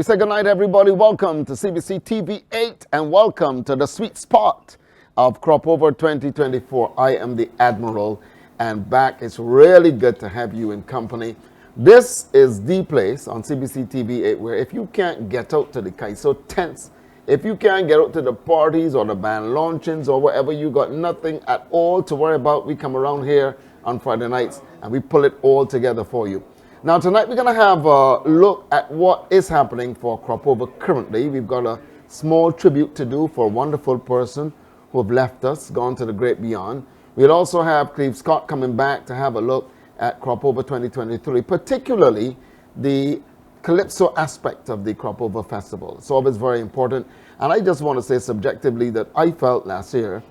say goodnight, everybody. Welcome to CBC TV 8 and welcome to the sweet spot of Crop Over 2024. I am the Admiral and back. It's really good to have you in company. This is the place on CBC TV 8 where if you can't get out to the Kaiso tents, if you can't get out to the parties or the band launchings or whatever, you got nothing at all to worry about. We come around here on Friday nights and we pull it all together for you. Now tonight we're going to have a look at what is happening for Crop Over currently. We've got a small tribute to do for a wonderful person who have left us, gone to the great beyond. We'll also have Cleve Scott coming back to have a look at Crop Over 2023, particularly the Calypso aspect of the Crop Over Festival. It's always very important. And I just want to say subjectively that I felt last year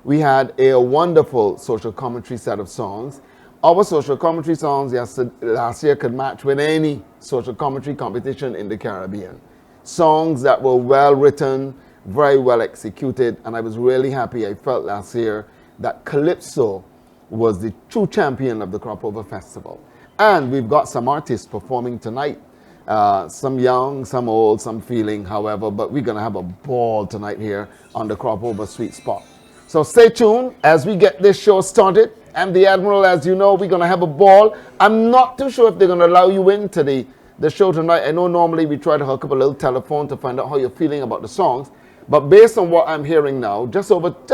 we had a wonderful social commentary set of songs. Our social commentary songs last year could match with any social commentary competition in the Caribbean. Songs that were well written, very well executed, and I was really happy. I felt last year that Calypso was the true champion of the Crop Over Festival. And we've got some artists performing tonight. Some young, some old, some feeling, however, but we're going to have a ball tonight here on the Crop Over Sweet Spot. So stay tuned as we get this show started. I'm the Admiral, as you know, we're going to have a ball. I'm not too sure if they're going to allow you into the show tonight. I know normally we try to hook up a little telephone to find out how you're feeling about the songs. But based on what I'm hearing now, just about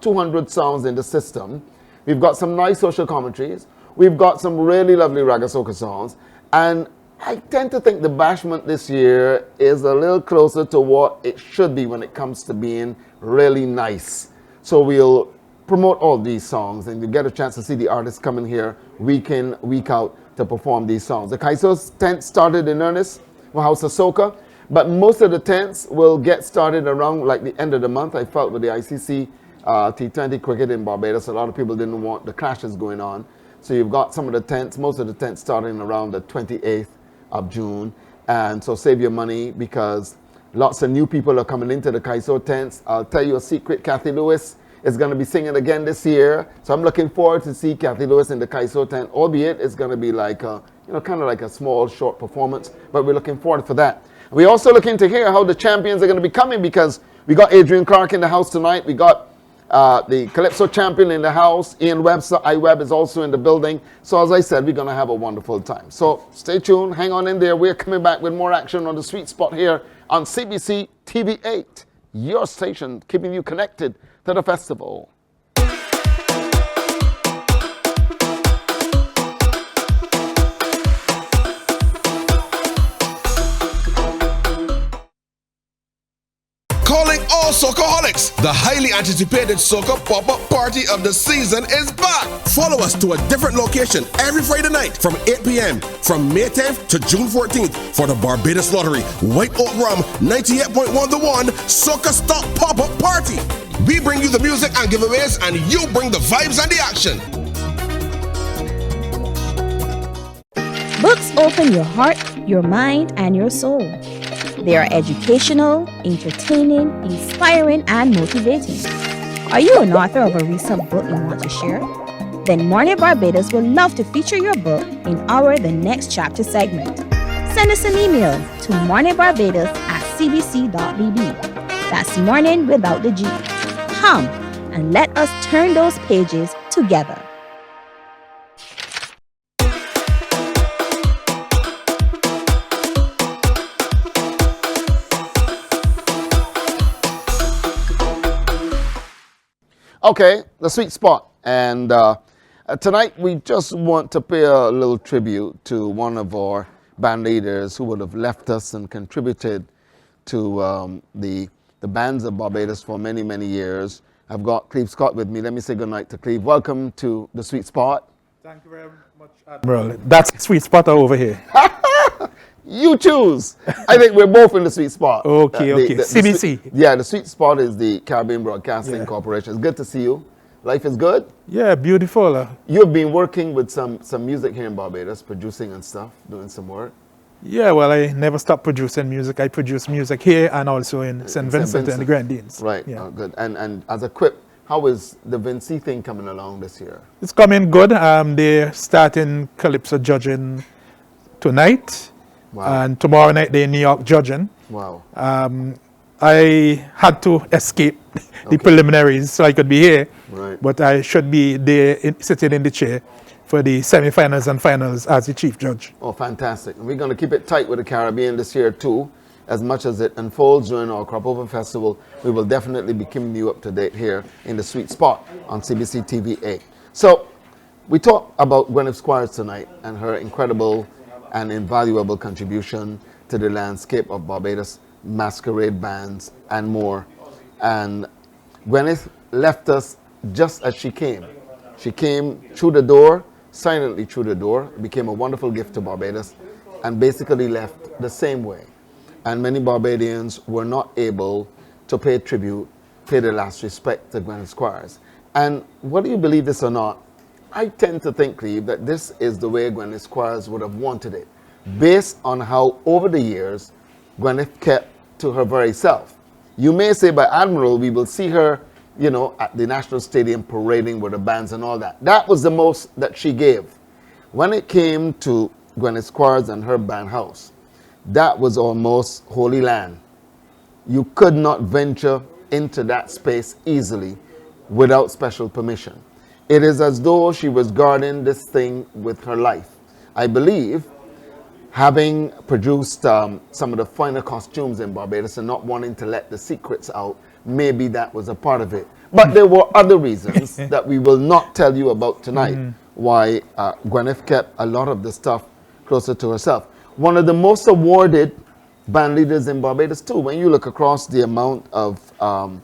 200 songs in the system. We've got some nice social commentaries. We've got some really lovely ragga soca songs. And I tend to think the bashment this year is a little closer to what it should be when it comes to being really nice. So we'll promote all these songs and you get a chance to see the artists coming here week in, week out to perform these songs. The Kaiso's tent started in earnest for House of Soca, but most of the tents will get started around like the end of the month. I felt with the ICC T20 cricket in Barbados, a lot of people didn't want the clashes going on. So you've got some of the tents, most of the tents starting around the 28th of June. And so save your money because lots of new people are coming into the Kaiso tents. I'll tell you a secret, Kathy Lewis is going to be singing again this year. So I'm looking forward to see Kathy Lewis in the Kaiso tent, albeit it's going to be like a, kind of like a small, short performance, but we're looking forward for that. We're also looking to hear how the champions are going to be coming because we got Adrian Clarke in the house tonight. We got the Calypso champion in the house. Webster, Iweb is also in the building. So as I said, we're going to have a wonderful time. So stay tuned, hang on in there. We're coming back with more action on the sweet spot here on CBC TV 8, your station, keeping you connected to the festival. Calling all Soccerholics! The highly anticipated Soca pop-up party of the season is back! Follow us to a different location every Friday night from 8 p.m. from May 10th to June 14th for the Barbados Lottery White Oak Rum 98.1 The One Soca Stop pop-up party. We bring you the music and giveaways and you bring the vibes and the action. Books open your heart, your mind, and your soul. They are educational, entertaining, inspiring, and motivating. Are you an author of a recent book you want to share? Then Morning Barbados would love to feature your book in our The Next Chapter segment. Send us an email to morningbarbados@cbc.bb. That's morning without the G. Come and let us turn those pages together. Okay, the sweet spot. And tonight we just want to pay a little tribute to one of our band leaders who would have left us and contributed to the bands of Barbados for many, many years. I've got Cleve Scott with me. Let me say goodnight to Cleve. Welcome to the sweet spot. Thank you very much, Admiral. That's sweet spot over here. You choose. I think we're both in the sweet spot. Okay, okay. CBC. The sweet spot is the Caribbean Broadcasting Corporation. It's good to see you. Life is good? Yeah, beautiful. You've been working with some music here in Barbados, producing and stuff, doing some work. Yeah, well, I never stopped producing music. I produce music here and also in St. Vincent and the Grenadines. Right, yeah. Good. And as a quip, how is the Vinci thing coming along this year? It's coming good. They're starting Calypso judging tonight. Wow. And tomorrow night they're in New York judging. Wow. I had to escape the preliminaries so I could be here, Right. but I should be there sitting in the chair for the semi-finals and finals as the chief judge. Oh, fantastic. And we're going to keep it tight with the Caribbean this year too. As much as it unfolds during our Crop Over Festival, we will definitely be keeping you up to date here in the sweet spot on CBC TV 8. So, we talk about Gwenyth Squires tonight and her incredible and invaluable contribution to the landscape of Barbados, masquerade bands, and more. And Gwenyth left us just as she came. She came through the door, silently through the door, became a wonderful gift to Barbados, and basically left the same way. And many Barbadians were not able to pay tribute, pay their last respect to Gwenyth Squires. And whether you believe this or not, I tend to think, Cleve, that this is the way Gwenyth Squires would have wanted it, based on how over the years Gwenyth kept to her very self. You may say by Admiral, we will see her, you know, at the National Stadium parading with the bands and all that. That was the most that she gave. When it came to Gwenyth Squires and her band house, that was almost holy land. You could not venture into that space easily without special permission. It is as though she was guarding this thing with her life. I believe, having produced some of the finer costumes in Barbados and not wanting to let the secrets out, maybe that was a part of it. But there were other reasons that we will not tell you about tonight, why Gwenyth kept a lot of the stuff closer to herself. One of the most awarded band leaders in Barbados too, when you look across the amount of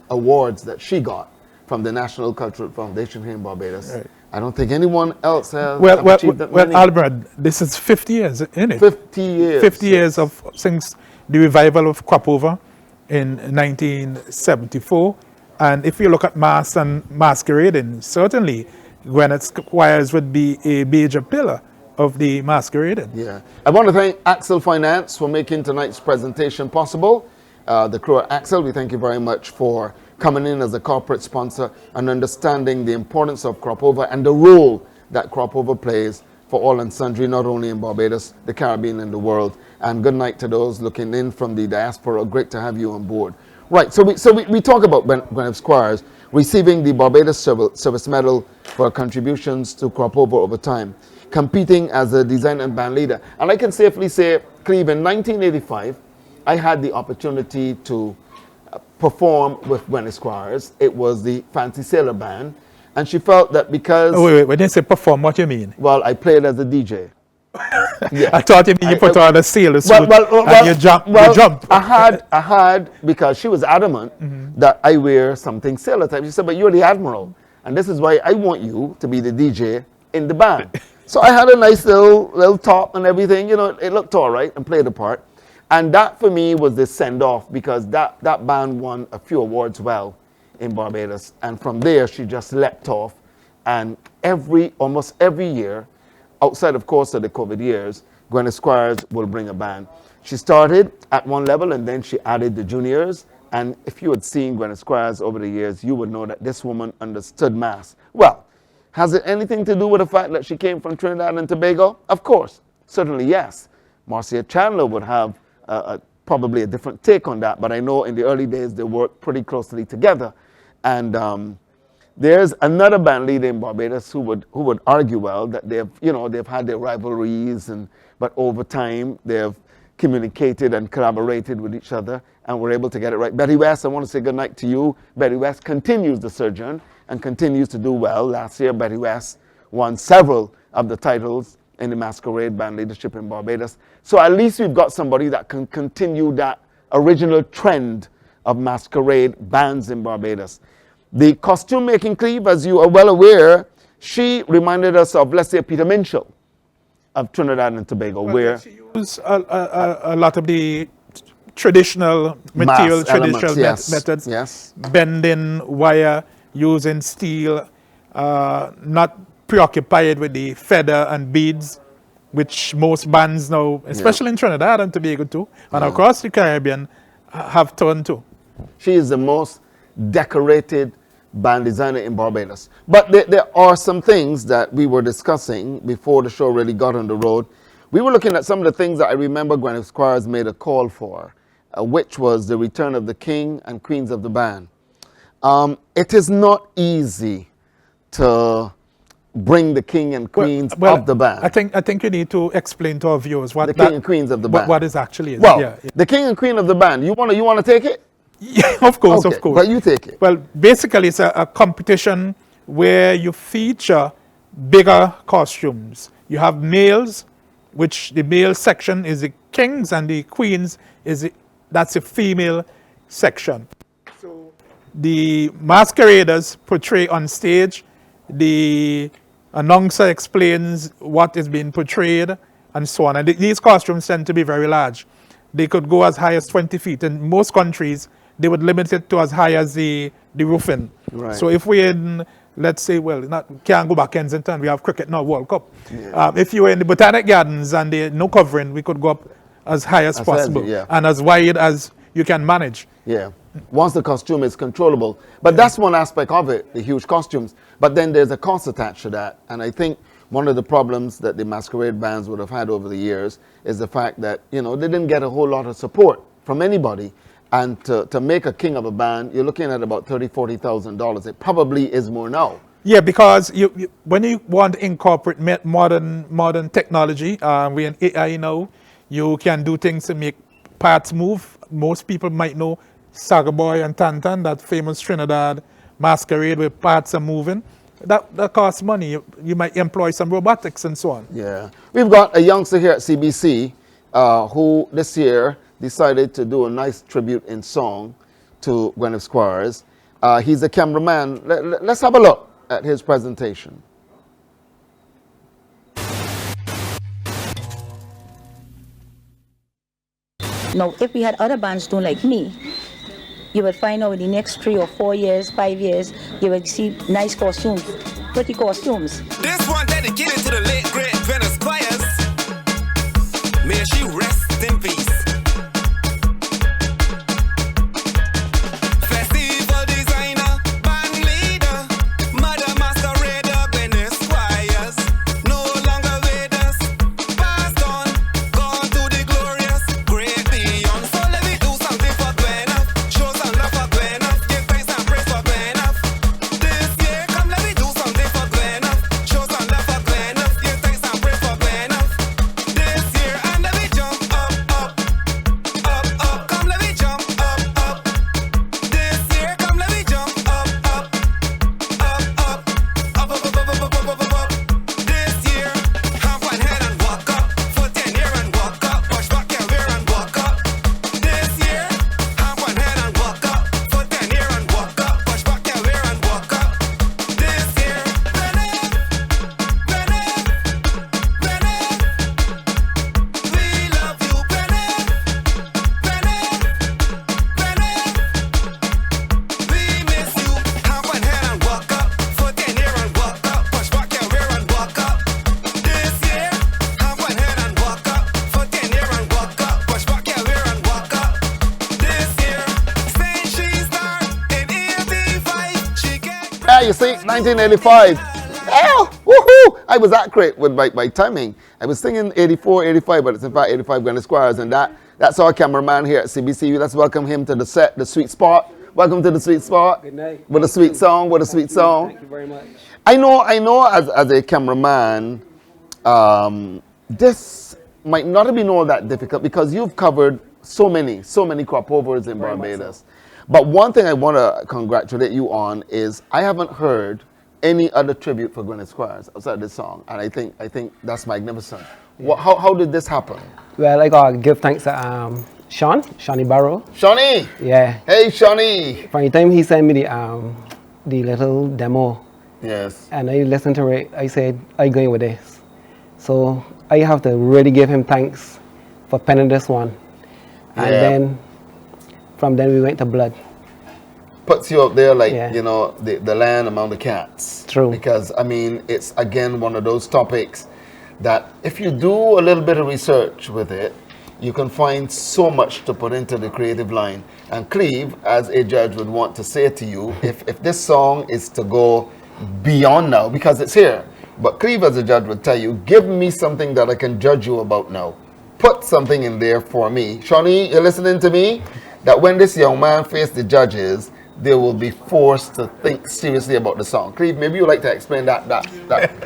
awards that she got from the National Cultural Foundation here in Barbados, right. I don't think anyone else has achieved that many. Well, Albert, this is 50 years, isn't it? 50 years. 50 years of since the revival of Crop Over in 1974. And if you look at mass and masquerading, certainly Gwenyth Squires would be a major pillar of the masquerading. Yeah. I want to thank Axel Finance for making tonight's presentation possible. The crew at Axel, we thank you very much for coming in as a corporate sponsor and understanding the importance of Crop Over and the role that Crop Over plays for all and sundry, not only in Barbados, the Caribbean, and the world. And good night to those looking in from the diaspora. Great to have you on board. Right, so we talk about Gwenyth Squires receiving the Barbados Service Medal for contributions to Crop Over time, competing as a design and band leader. And I can safely say, Cleve, in 1985, I had the opportunity to perform with Gwenyth Squires. It was the Fancy Sailor Band, and she felt that because... Oh, wait, when you say perform, what do you mean? Well, I played as a DJ. Yeah. I thought you mean you put on a sailor suit and you jump. I had, because she was adamant that I wear something sailor type. She said, but you're the Admiral, and this is why I want you to be the DJ in the band. So I had a nice little top and everything, you know, it looked all right and played a part. And that for me was the send-off, because that band won a few awards well in Barbados. And from there, she just leapt off. And almost every year, outside of course of the COVID years, Gwenyth Squires will bring a band. She started at one level and then she added the juniors. And if you had seen Gwenyth Squires over the years, you would know that this woman understood mass. Well, has it anything to do with the fact that she came from Trinidad and Tobago? Of course, certainly yes. Marcia Chandler would have probably a different take on that, but I know in the early days they worked pretty closely together. And there's another band leader in Barbados who would argue well that they've had their rivalries, but over time they've communicated and collaborated with each other and were able to get it right. Betty West, I want to say good night to you. Betty West continues the sojourn and continues to do well. Last year, Betty West won several of the titles in the masquerade band leadership in Barbados. So at least we've got somebody that can continue that original trend of masquerade bands in Barbados. The costume making, Cleve, as you are well aware, she reminded us of, let's say, Peter Minshall of Trinidad and Tobago, where she used a lot of the traditional material, methods, yes. Bending wire, using steel, not preoccupied with the feather and beads, which most bands now, especially in Trinidad and Tobago too, and across the Caribbean, have turned to. She is the most decorated band designer in Barbados. But there are some things that we were discussing before the show really got on the road. we were looking at some of the things that I remember Gwenyth Squires made a call for, which was the return of the king and queens of the band. It is not easy to bring the king and queens of the band. I think you need to explain to our viewers what the king and queens of the band. What is actually. Well, the king and queen of the band. You wanna take it? Yeah, of course, okay, of course. But you take it. Well, basically, it's a competition where you feature bigger costumes. You have males, which the male section is the kings, and the queens that's a female section. So the masqueraders portray on stage. The announcer explains what is being portrayed, and so on. And these costumes tend to be very large. They could go as high as 20 feet. In most countries, they would limit it to as high as the roofing. Right. So if we're in, let's say, can't go back Kensington, we have cricket now, World Cup. Yeah. If you were in the Botanic Gardens and there's no covering, we could go up as high as possible and as wide as you can manage. Yeah. Once the costume is controllable. But that's one aspect of it, the huge costumes. But then there's a cost attached to that. And I think one of the problems that the masquerade bands would have had over the years is the fact that, they didn't get a whole lot of support from anybody. And to make a king of a band, you're looking at about $30,000, $40,000. It probably is more now. Yeah, because when you want to incorporate modern technology, we in AI now, you can do things to make parts move. Most people might know Saga Boy and Tantan, that famous Trinidad masquerade where parts are moving. That costs money. You might employ some robotics and so on. Yeah. We've got a youngster here at CBC who this year decided to do a nice tribute in song to Gwenyth Squires. He's a cameraman. Let's have a look at his presentation. Now, if we had other bands doing like me, you would find out in the next 3 or 4 years, 5 years, you would see nice costumes, pretty costumes. This one dedicated to the late great Gwenyth Squires. May she rest in peace. Festival designer, band leader, mother masquerader, Gwenyth Squires. No longer with us, passed on, gone to the glorious, great beyond. So let me do something for Gwenyth, show some love for Gwenyth, give thanks and praise for Gwenyth. This year, come let me do something for Gwenyth, show some love for Gwenyth, give thanks and praise for Gwenyth. This year, and let me jump up, up, up, up, come let me jump up, up. This year, come let me jump up, up, up, up, up, up, up, up, up, up, up, up. This year, hop on head and walk up, foot in here and walk up, push back your rear and walk up. This year, hop on head and walk up, foot in here and walk up, push back your rear and walk up. This year, Gwenyth, Gwenyth, Gwenyth, we love you, Gwenyth, Gwenyth, Gwenyth, we miss you. Hop on head and walk up, foot in here and walk up, push back your rear and walk up. This year, hop on head and walk up, foot in here and walk up, push back your rear and walk up. This year, since she started in 85, she get Yeah, you see, 1985. Oh, woohoo! I was accurate with my timing. I was thinking 84, 85, but it's in fact 85 Gwenyth Squires, and that's our cameraman here at CBC. Let's welcome him to the set, the sweet spot. Welcome to the sweet spot. Good night. With a sweet song, with a sweet song. Thank you very much. I know as a cameraman, this might not have been all that difficult because you've covered so many crop overs in Barbados. But one thing I want to congratulate you on is I haven't heard any other tribute for Gwenyth Squires outside this song, and I think that's magnificent. How did this happen? Well, I gotta give thanks to Shawnee Barrow. Shawnee! Yeah. Hey, Shawnee! From the time he sent me the little demo, Yes. and I listened to it, I said, I going with this. So I have to really give him thanks for penning this one. And Yeah. then from then we went to Blood. Puts you up there like, Yeah. the land among the cats. True. Because, I mean, it's again one of those topics that if you do a little bit of research with it, you can find so much to put into the creative line. And Cleve, as a judge, would want to say to you, if this song is to go beyond now, because it's here, But Cleve as a judge would tell you, give me something that I can judge you about now. Put something in there for me. Shawnee, you're listening to me? That when this young man faces the judges, they will be forced to think seriously about the song. Cleve, maybe you'd like to explain that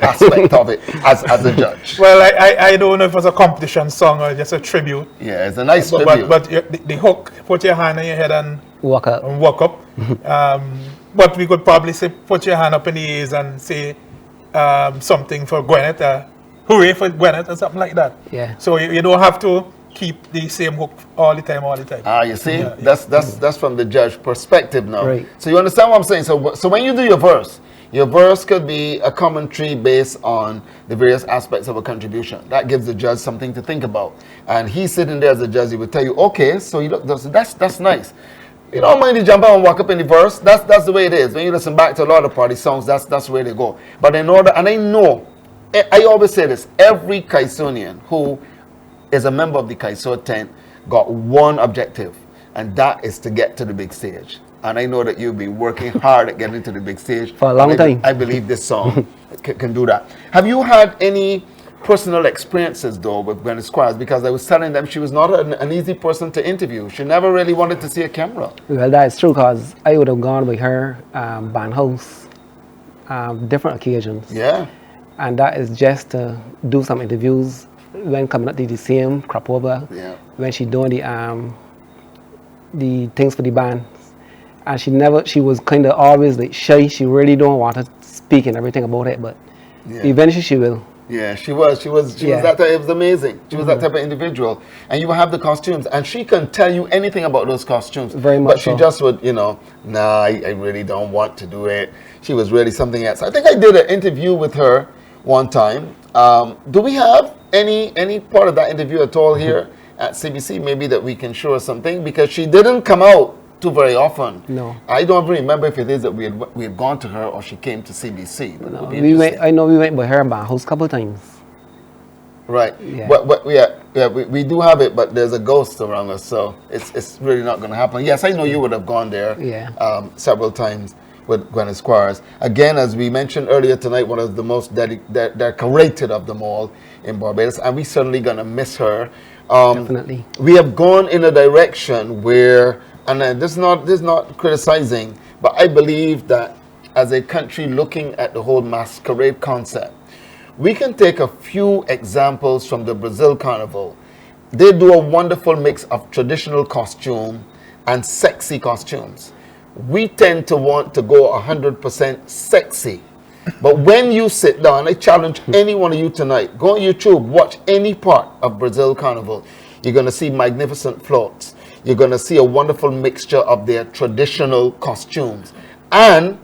aspect of it as a judge. Well, I don't know if it's a competition song or just a tribute. Yeah, it's a nice tribute. But the hook, put your hand on your head and Walk up. walk up. But we could probably say, put your hand up in the ears and say something for Gwenyth, hooray for Gwenyth or something like that. Yeah. So you don't have to keep the same hook all the time. You see, Yeah, that's from the judge perspective now. Right. So you understand what I'm saying? So when you do your verse could be a commentary based on the various aspects of a contribution. That gives the judge something to think about. And he's sitting there as a judge, he would tell you, okay, so you look, that's nice. You don't mind to jump out and walk up in the verse. That's the way it is. When you listen back to a lot of party songs, that's the way they go. But in order, and I know, I always say this, every Kaisonian who is a member of the Kaiso tent got one objective, and that is to get to the big stage. And I know that you'll be working hard at getting to the big stage. For a long time. I believe this song can do that. Have you had any personal experiences, though, with Gwenyth Squires? Because I was telling them she was not an easy person to interview. She never really wanted to see a camera. Well, that's true, because I would have gone with her band house, different occasions. Yeah. And that is just to do some interviews when coming up to the same crop over. Yeah. When she doing the things for the band. And she was kind of always like shy. She really don't want to speak and everything about it, but eventually she will. Yeah, she was that type. It was amazing. She was that type of individual. And you have the costumes, and she can tell you anything about those costumes. Very much But she so. just would, nah, I really don't want to do it. She was really something else. I think I did an interview with her one time. Do we have any part of that interview at all here at CBC? Maybe that we can show us something, because she didn't come out too very often. No. I don't remember if it is that we had gone to her or she came to CBC. But it would be We went. interesting. I know we went by her band house a couple of times. Right. Yeah. We do have it, but there's a ghost around us, so it's really not going to happen. Yes, I know you would have gone there several times with Gwenyth Squires. Again, as we mentioned earlier tonight, one of the most decorated of them all in Barbados, and we're certainly going to miss her. Definitely. We have gone in a direction where, and this is not criticizing, but I believe that as a country looking at the whole masquerade concept, we can take a few examples from the Brazil Carnival. They do a wonderful mix of traditional costume and sexy costumes. We tend to want to go 100% sexy. But when you sit down, I challenge any one of you tonight, go on YouTube, watch any part of Brazil Carnival. You're going to see magnificent floats. You're going to see a wonderful mixture of their traditional costumes. And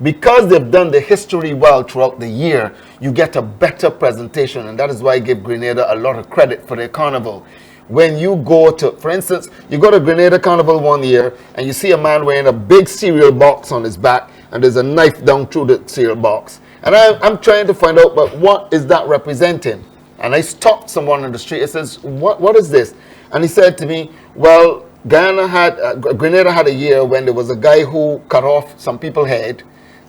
because they've done the history well throughout the year, you get a better presentation. And that is why I give Grenada a lot of credit for their carnival. When you go to, for instance, you go to Grenada Carnival one year and you see a man wearing a big cereal box on his back and there's a knife down through the cereal box. And I'm trying to find out, but what is that representing? And I stopped someone on the street. It says, what is this? And he said to me, well, Grenada had a year when there was a guy who cut off some people's head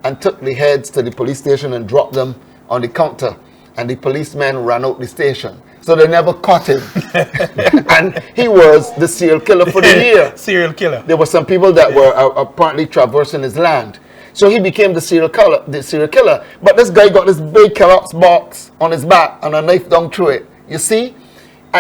and took the heads to the police station and dropped them on the counter. And the policemen ran out the station. So they never caught him. And he was the serial killer for the year. Serial killer. There were some people that were apparently traversing his land. So he became the serial killer. But this guy got this big Kellogg's box on his back and a knife down through it. You see?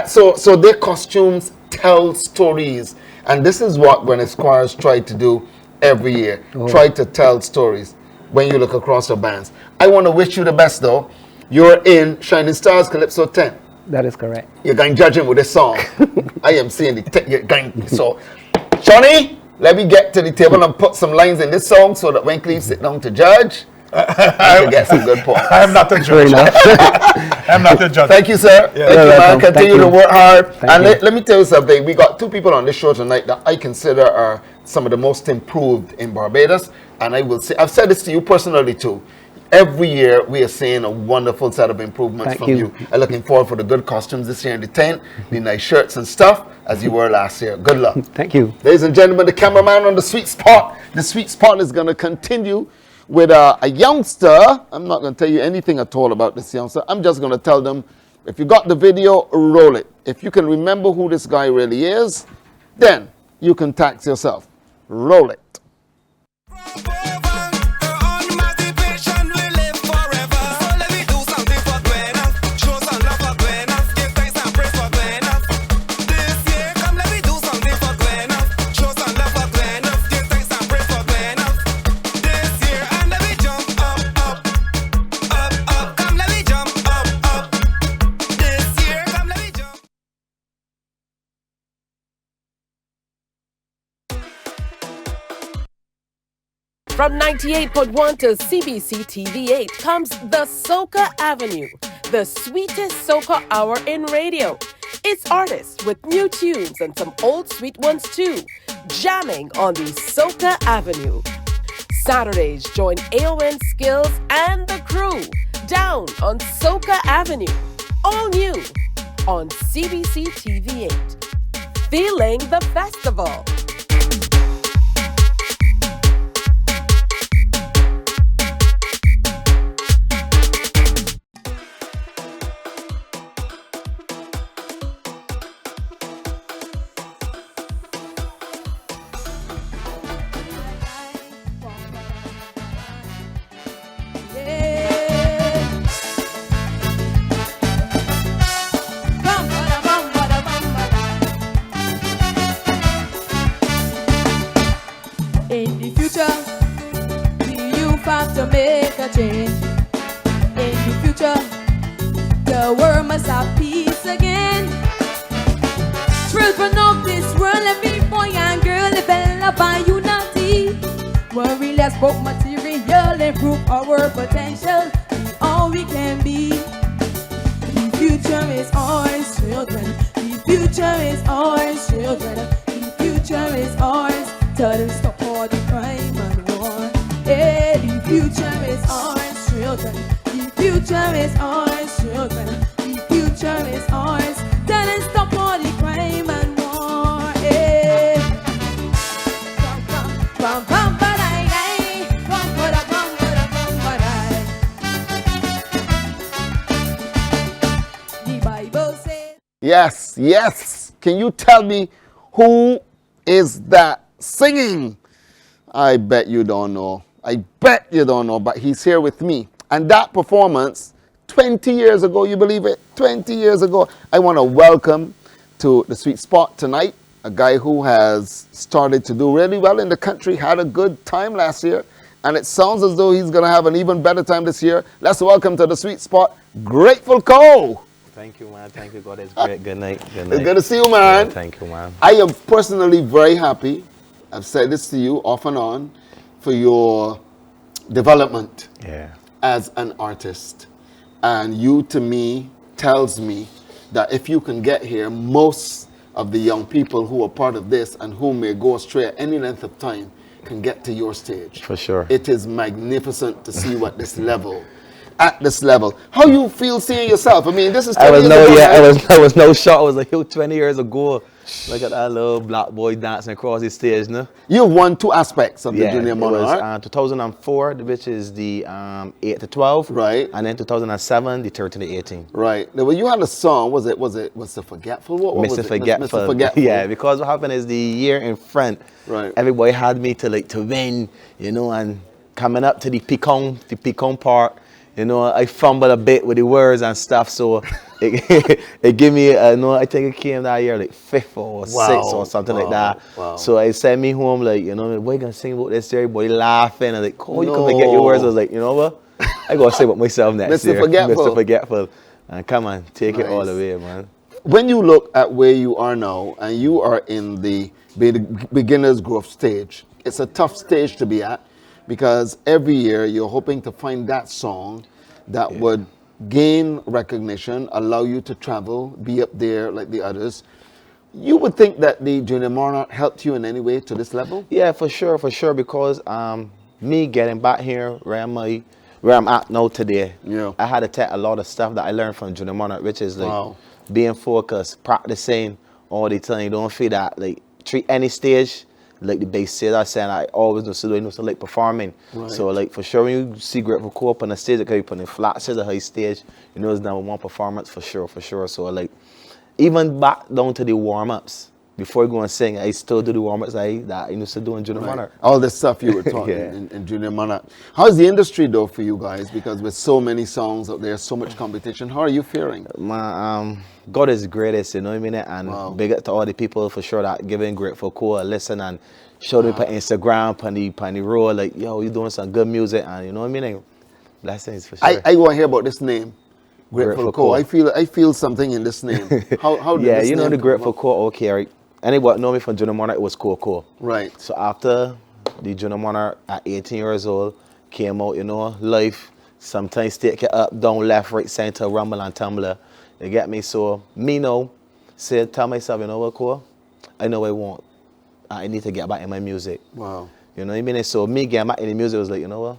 So their costumes tell stories. And this is what Gwenyth Squires tried to do every year. Try to tell stories when you look across the bands. I want to wish you the best, though. You're in Shining Stars Calypso 10. That is correct. You're going to judge him with this song. I am seeing you're going. So, Shawnee, let me get to the table and put some lines in this song so that when Cleve sit down to judge, I can get some good points. I'm not the judge. I'm not the judge. Thank you, sir. Yeah. Thank you, man. Welcome. Continue Thank to you. work hard. Thank you. Let me tell you something. We got two people on this show tonight that I consider are some of the most improved in Barbados. And I will say, I've said this to you personally too. Every year we are seeing a wonderful set of improvements Thank from you. you. I'm looking forward for the good costumes this year in the tent, the nice shirts and stuff, as you were last year. Good luck. Thank you. Ladies and gentlemen, the cameraman on the sweet spot. The sweet spot is going to continue with a youngster. I'm not going to tell you anything at all about this youngster. I'm just going to tell them, if you got the video, roll it. If you can remember who this guy really is, then you can tax yourself. Roll it. From 98.1 to CBC TV8 comes the Soca Avenue, the sweetest soca hour in radio. It's artists with new tunes and some old sweet ones too, jamming on the Soca Avenue. Saturdays, join AON Skills and the crew down on Soca Avenue, all new on CBC TV8. Feeling the festival. In the future, the youth have to make a change. In the future, the world must have peace again. Children of this world, every boy and girl, develop by unity. Worry less about material, improve our potential, be all we can be. The future is ours, children. The future is ours, children. The future is ours. Tell them stop all the crime and war. Hey, the future is ours, children. The future is ours, children. The future is ours. Tell them stop all the crime and war. Hey. Bam, bam, ba-dai-dai. Bam, ba-da, bam, ba-da, bam, ba-dai. The Bible says. Yes, yes. Can you tell me who is that singing? I bet you don't know. I bet you don't know, but he's here with me. And that performance, 20 years ago, you believe it? 20 years ago. I want to welcome to the Sweet Spot tonight a guy who has started to do really well in the country, had a good time last year, and it sounds as though he's going to have an even better time this year. Let's welcome to the Sweet Spot, Grateful Cole. Thank you, man. Thank you, God. It's great. Good night. Good night. It's good to see you, man. Yeah, thank you, man. I am personally very happy. I've said this to you off and on, for your development as an artist. And you, to me, tells me that if you can get here, most of the young people who are part of this and who may go astray at any length of time can get to your stage. For sure. It is magnificent to see what this level, at this level. How you feel seeing yourself? I mean, this is 20 years ago. I was no shot. I was like, 20 years ago. Look at that little black boy dancing across the stage, no? You've won two aspects of the Junior Monarch. It was 2004, which is the 8 to 12. Right. And then 2007, the 13 to 18. Right. Now, when you had a song, was it Mr. Forgetful? What was Mr. it? Forgetful. Mr. Forgetful. Yeah, because what happened is the year in front, right, everybody had me to win, you know, and coming up to the Pic-O part, you know, I fumbled a bit with the words and stuff, so it gave me, I think it came that year like 5th or 6th or something like that. Wow. So I sent me home like, you know, what you gonna sing about this year? Everybody laughing. I was like, oh, you come and get your words. I was like, you know what? I gotta sing about myself next year. Mr. Forgetful. And come on, take it all the way, man. When you look at where you are now, and you are in the beginner's growth stage, it's a tough stage to be at, because every year you're hoping to find that song that would gain recognition, allow you to travel, be up there like the others. You would think that the Junior Monarch helped you in any way to this level? Yeah, for sure, because me getting back here where I'm at now today, I had to take a lot of stuff that I learned from Junior Monarch, which is like being focused, practicing all the time. You don't feel that, like, treat any stage like the bass said, I said I always know so like performing. Right. So like for sure when you see Grateful Core up on the stage, like you put in flat to the high stage, you know it's #1 performance for sure. So like even back down to the warm-ups, before you go and sing, I still do the warm-ups that I used to do in Junior Monarch. All the stuff you were taught Yeah. in Junior Monarch. How's the industry though for you guys? Because with so many songs out there, so much competition, how are you faring? God is greatest, you know what I mean? And Wow. big up to all the people for sure that giving Grateful Core a listen and show them on Instagram, on the road, like, yo, you doing some good music, and you know what I mean? Blessings for sure. I want to hear about this name, Grateful Grateful Core. Core. I feel something in this name. How did Yeah, this you know name the come Grateful about? Core, okay, right? Anyone know me from Junior Monarch, it was Core. Right. So after the Junior Monarch at 18 years old, came out, you know, life, sometimes take you up, down, left, right, center, rumble and tumbler. You get me? So me now, tell myself, you know what, Core? I know I want. I need to get back in my music. Wow. You know what I mean? So me getting back in the music was like, you know what?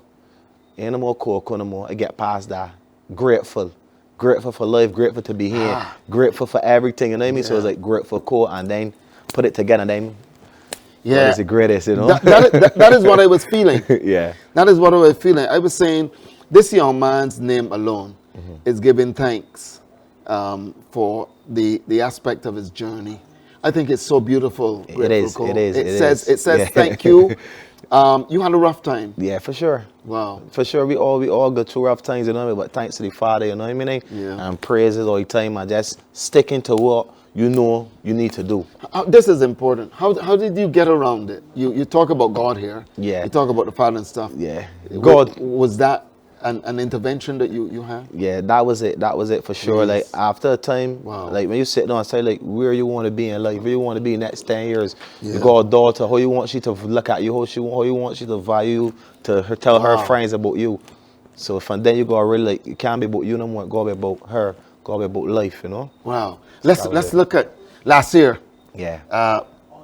Ain't no more Core no more. I get past that. Grateful for life, grateful to be here, grateful for everything, you know what I mean? So it's like Grateful Core, and then put it together, and then God is the greatest, you know? That is what I was feeling. Yeah. That is what I was feeling. I was saying, this young man's name alone is giving thanks for the aspect of his journey. I think it's so beautiful. It is. It says thank you. You had a rough time. Yeah, for sure. Wow. For sure, we all go through rough times, you know what I mean? But thanks to the Father, you know what I mean? Yeah. And praises all the time, and just sticking to what you know you need to do. This is important. How did you get around it? You talk about God here. Yeah. You talk about the Father and stuff. Yeah. God. Was that an intervention that you had? Yeah, that was it for sure. Yes. Like after a time, Wow. like when you sit down and say like where you want to be in life, where you want to be next 10 years, Yeah. you got a daughter, how you want she to look at you, how you want she to value you, to tell her Wow. friends about you. So from then you go really like, it can't be about you no more, it gotta be about her, gotta be about life, you know? Wow. Let's look at last year. Yeah.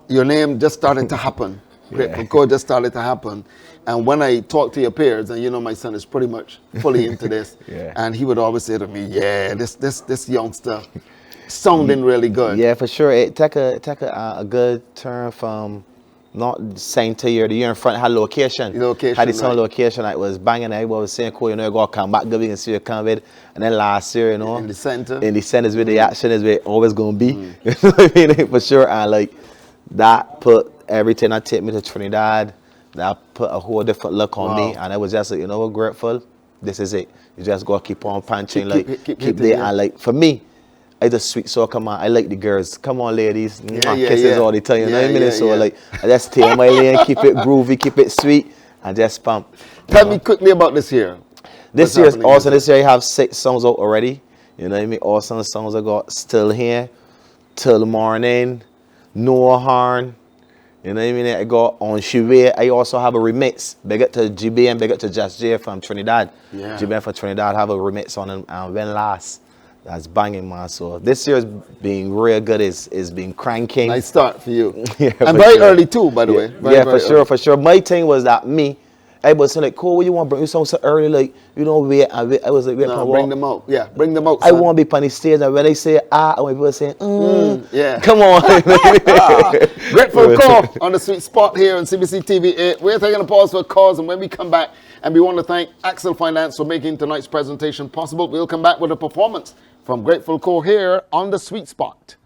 Your name just started to happen. Grateful Core just started to happen. And when I talk to your peers, and you know my son is pretty much fully into this, Yeah. and he would always say to me, yeah, this youngster sounding really good. Yeah, for sure. It take a good turn from not same to year. The year in front had location. Had its own right. location. I was banging. Everybody was saying, cool, you know, you gotta come back, good, we can see you come with. And then last year, you know, In the center. in the center is where the action is where it always gonna be. You know what I mean? For sure. And like that put everything that take me to Trinidad. That put a whole different look on me, and I was just like, you know what, Grateful, this is it. You just gotta keep on punching, keep there. And like for me, I just sweet soccer man. I like the girls. Come on, ladies, kisses all the time. You know what I mean? So like, I just take my lane, keep it groovy, keep it sweet, and just pump. Tell me quickly about this year. This year is awesome. This year I have 6 songs out already. You know what I mean? Awesome songs I got Still Here, Till the Morning, Noah Horn. You know what I mean? I got on Shive. I also have a remix. Big up to GB and big up to Just J from Trinidad. Yeah. GB from Trinidad have a remix on it, and when last. That's banging, man. So this year's being real good. Is been cranking. Nice start for you. Yeah, and for very sure. early too, by the way. Very For sure, for sure. My thing was that me, everybody saying like, cool, what you want to bring? You sound so early, like, you know, I was like, No, bring them out. Yeah, bring them out. I son. want to be on the stage, and when they say I want people saying, yeah. come on. Grateful Core on the sweet spot here on CBC TV 8. We're taking a pause for a cause, and when we come back, and we want to thank Axel Finance for making tonight's presentation possible. We'll come back with a performance from Grateful Core here on the sweet spot.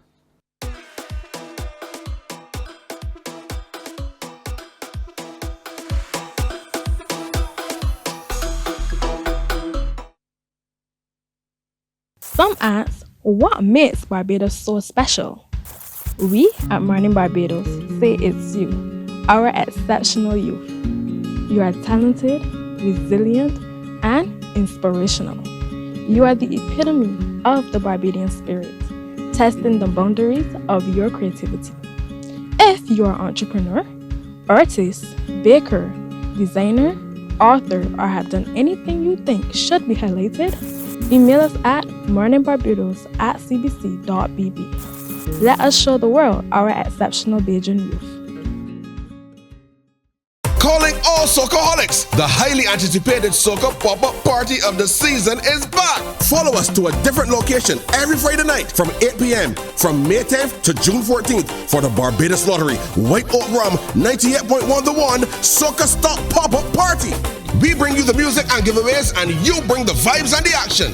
Some ask, what makes Barbados so special? We at Morning Barbados say it's you, our exceptional youth. You are talented, resilient, and inspirational. You are the epitome of the Barbadian spirit, testing the boundaries of your creativity. If you are an entrepreneur, artist, baker, designer, author, or have done anything you think should be highlighted, email us at morningbarbados@cbc.bb. Let us show the world our exceptional Bajan youth. Calling all soccaholics. The highly anticipated soca pop-up party of the season is back. Follow us to a different location every Friday night from 8 p.m. from May 10th to June 14th for the Barbados Lottery White Oak Rum 98.1 The One Soca Stop Pop-Up Party. We bring you the music and giveaways, and you bring the vibes and the action.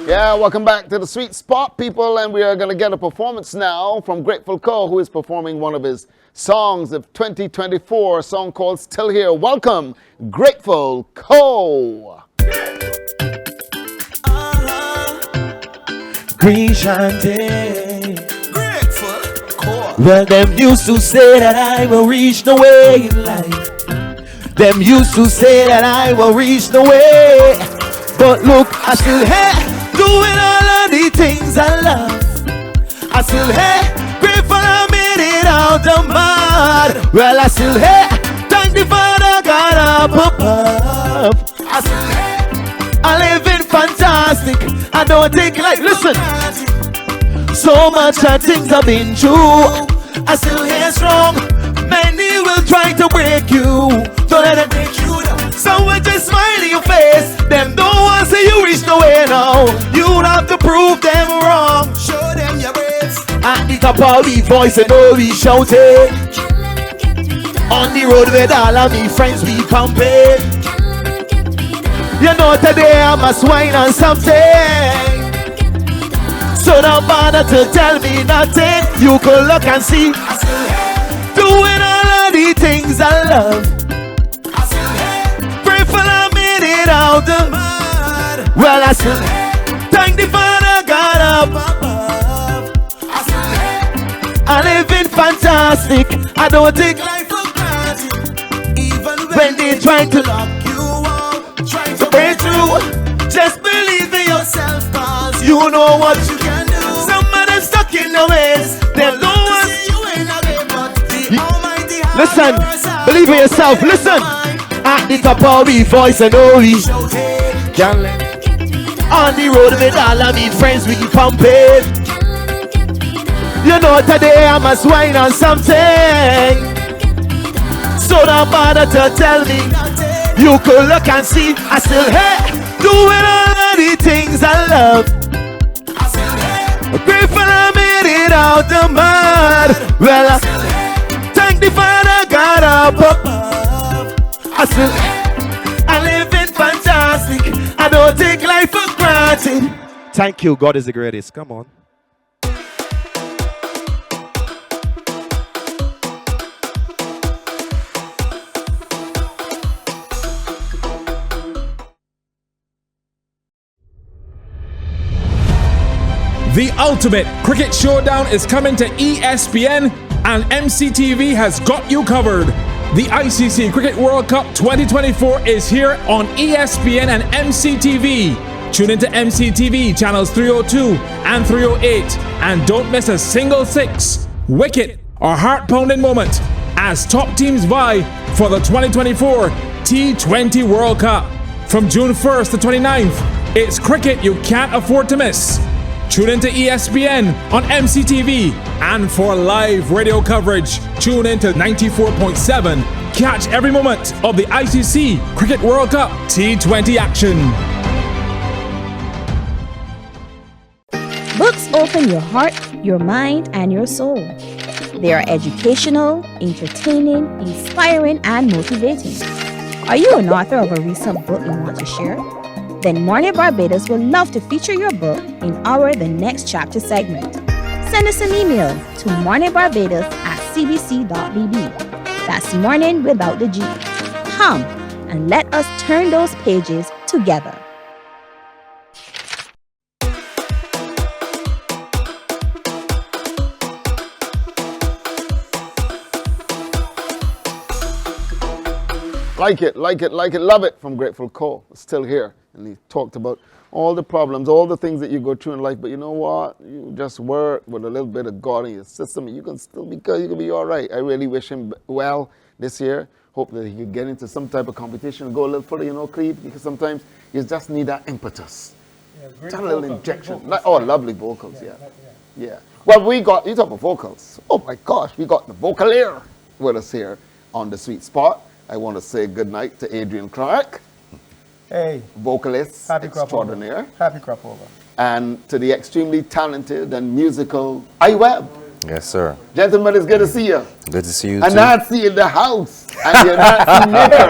Yeah, welcome back to the Sweet Spot, people, and we are going to get a performance now from Grateful Co, who is performing one of his songs of 2024, a song called Still Here. Welcome, Grateful Co. Green Shanty. Grateful Co. Well, them used to say that I will reach the way in life. Them used to say that I will reach the way. But look, I still here. Doing all of the things I love. I still here, grateful I made it out the mud. Well, I still here, thank the Father God up above. I still here, I live in fantastic. I don't take life, listen. So much of things I've been through. I still here strong. Many will try to break you. Don't let them break you down. Someone just smile in your face. Them don't want to see you reach nowhere now. You have to prove them wrong. Show them your ways. At the top of the voice and all we shouting. On the road with all of me friends we pumping. You know today I must whine on something. So don't bother to tell me nothing. You could look and see. Doing all of the things I love. Grateful I made it out the mud. Well, I still thank the Father God up above. I live in fantastic. I don't take life for granted. Even when they try to lock you out, try to break through, just believe in yourself, cause you know what you can do. Some of them stuck in the ways. They don't want you in a way, but the Almighty has. Listen, believe in yourself. Listen. At the top of the voice and all we can't let. On the road with all of me friends we pumping. You know today I must whine on something. So don't bother to tell me. You could look and see I still here doing all of the things I love. Grateful I made it out the mud. Well, I thank the Father God up above. I live in fantastic. I don't take life for granted. Thank you. God is the greatest. Come on. The ultimate cricket showdown is coming to ESPN, and MCTV has got you covered. The ICC Cricket World Cup 2024 is here on ESPN and MCTV. Tune into MCTV channels 302 and 308 and don't miss a single six, wicket or heart-pounding moment as top teams vie for the 2024 T20 World Cup. From June 1st to 29th, it's cricket you can't afford to miss. Tune into ESPN on MCTV, and for live radio coverage, tune into 94.7. Catch every moment of the ICC Cricket World Cup T20 action. Books open your heart, your mind, and your soul. They are educational, entertaining, inspiring, and motivating. Are you an author of a recent book you want to share? Then Morning Barbados would love to feature your book in our The Next Chapter segment. Send us an email to morningbarbados@cbc.bb. That's morning without the G. Come and let us turn those pages together. Like it, love it from Grateful Co. Still here. And he talked about all the problems, all the things that you go through in life. But you know what? You just work with a little bit of God in your system and you can still be good. You can be all right. I really wish him well this year. hope that he could get into some type of competition and go a little further, you know, Cleve, because sometimes you just need that impetus. Just a little injection. Lovely vocals, yeah. Well, you talk about vocals. Oh my gosh, we got the vocalier with us here on the Sweet Spot. I want to say good night to Adrian Clarke. Hey. Vocalist extraordinaire. Happy crop over. And to the extremely talented and musical Iweb. Yes, sir. Gentlemen, it's good to see you. Good to see you and too. Nancy in the house. And your Nancy maker.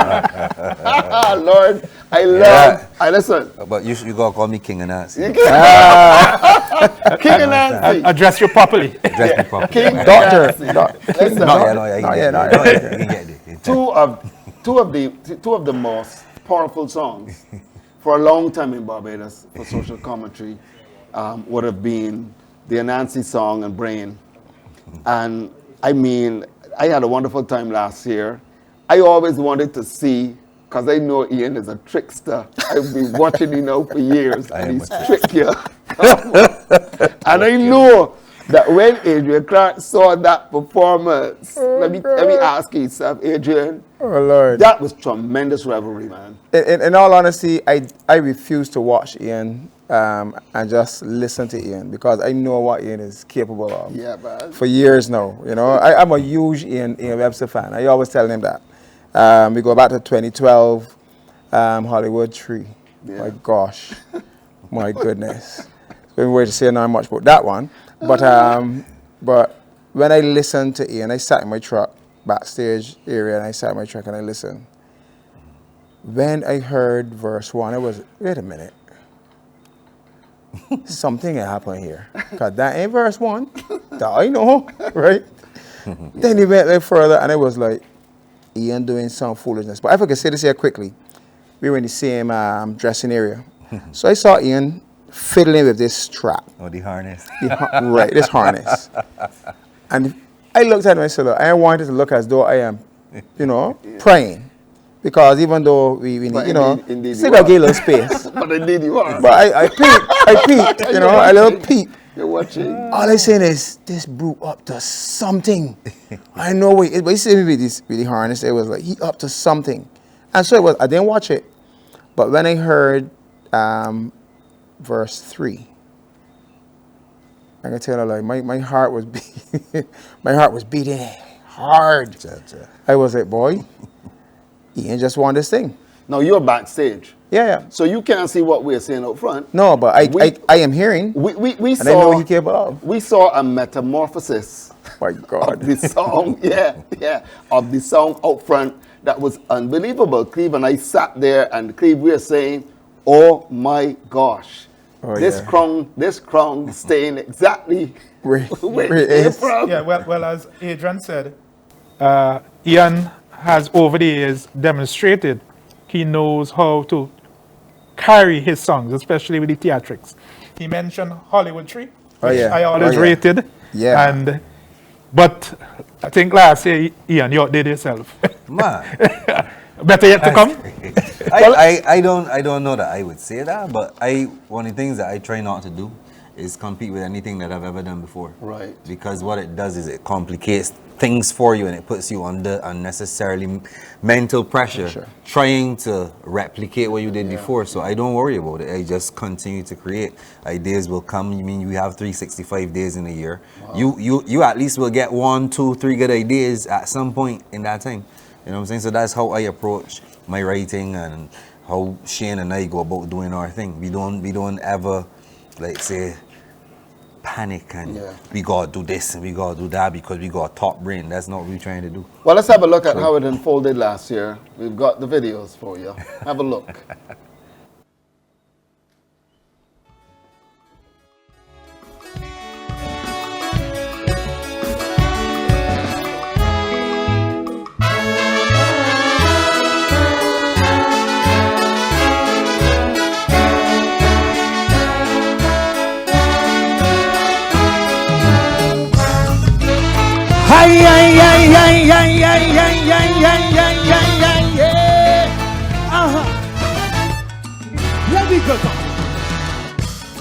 Lord, I listen. But you gotta call me King and Nancy. King and Nancy. Address you properly. Address me properly. King Doctor. Listen. Two of the most powerful songs for a long time in Barbados for social commentary would have been the Anansi song and Brain. And I mean, I had a wonderful time last year. I always wanted to see, because I know Ian is a trickster. I've been watching him now for years, and he's tricked you. And I know that when Adrian Clarke saw that performance, let me ask you, Adrian. Oh, Lord. That was tremendous revelry, man. In all honesty, I refuse to watch Ian and just listen to Ian because I know what Ian is capable of. Yeah, man. For years now, you know. I'm a huge Ian Webster fan. I always tell him that. We go back to 2012, Hollywood Tree. Yeah. My gosh. My goodness. We wait to say not much about that one. But when I listened to Ian, I sat in my truck, backstage area, and I sat in my truck and I listened. When I heard verse 1, I was, wait a minute. Something happened here. Because that ain't verse 1. That I know, right? Then he went a little further and I was like, Ian doing some foolishness. But if I could say this here quickly, we were in the same dressing area. So I saw Ian fiddling with this strap. Oh, the harness. Right, this harness. And I looked at him and I said, look, I wanted to look as though I am, praying. Because even though we need, still got to give a little space. But indeed you are. But I peeped, a little peep. You're watching. All I saying is, this brute up to something. I know but he said with the harness, it was like, he up to something. And so it was, I didn't watch it. But when I heard verse 3, I can tell you, like, my heart was beating hard. I was like, boy, Ian just won this thing. No, you're backstage. Yeah. So you can't see what we're saying up front. No, but I am hearing. We saw, I know he capable of. We saw a metamorphosis. My God. Of the song, of the song out front that was unbelievable. Cleve and I sat there, and Cleve, we were saying, oh my gosh. This crown staying exactly where it is from. Yeah, well, as Adrian said, Ian has over the years demonstrated he knows how to carry his songs, especially with the theatrics. He mentioned Hollywood Tree, which I always rated. Yeah. But I think last year, Ian, you outdid yourself. Man. Better yet to come. I don't know that I would say that, but one of the things that I try not to do is compete with anything that I've ever done before. Right. Because what it does is it complicates things for you and it puts you under unnecessarily mental pressure trying to replicate what you did before. So I don't worry about it. I just continue to create. Ideas will come. You mean we have 365 days in a year. Wow. You at least will get 1, 2, 3 good ideas at some point in that time. You know what I'm saying? So that's how I approach my writing and how Shane and I go about doing our thing. We don't ever, like, say, panic and we gotta do this and we gotta do that because we got a top brain. That's not what we're trying to do. Well, let's have a look at how it unfolded last year. We've got the videos for you. Have a look. Let me go.